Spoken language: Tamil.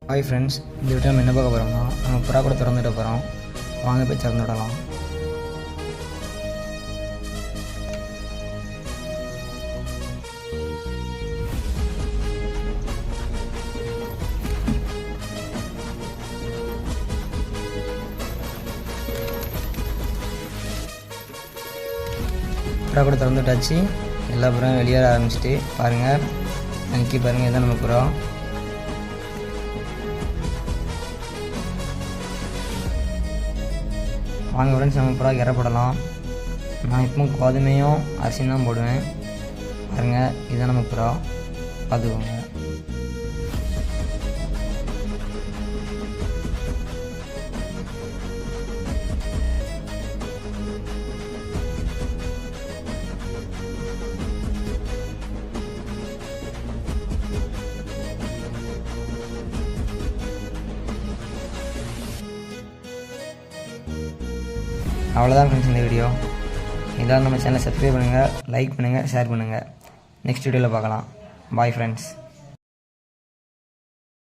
ஹாய் ஃப்ரெண்ட்ஸ், இந்த வீட்டில் நம்ம என்ன பார்க்க போகிறோம்னா நம்ம புறா கூட திறந்துட்டு போகிறோம். வாங்க போய் திறந்து விடலாம். புறா கூட திறந்துட்டாச்சு. எல்லா புறாவும் வெளியேற ஆரம்பிச்சிட்டு பாருங்கள். அன்றைக்கி பாருங்கள், இதான் நம்ம புறா. வாங்க ஃப்ரெண்ட்ஸ், நம்ம புறா இறப்படலாம். நான் இப்போ கோதுமையும் அரிசியும் தான் போடுவேன். பாருங்கள், இதுதான் நம்ம புறா. பார்த்துக்கோங்க. அவ்வளோதான் ஃப்ரெண்ட்ஸ் இந்த வீடியோ. இதான் நம்ம சேனலை சப்ஸ்கிரைப் பண்ணுங்கள், லைக் பண்ணுங்கள், ஷேர் பண்ணுங்கள். நெக்ஸ்ட் வீடியோவில் பார்க்கலாம். Bye friends.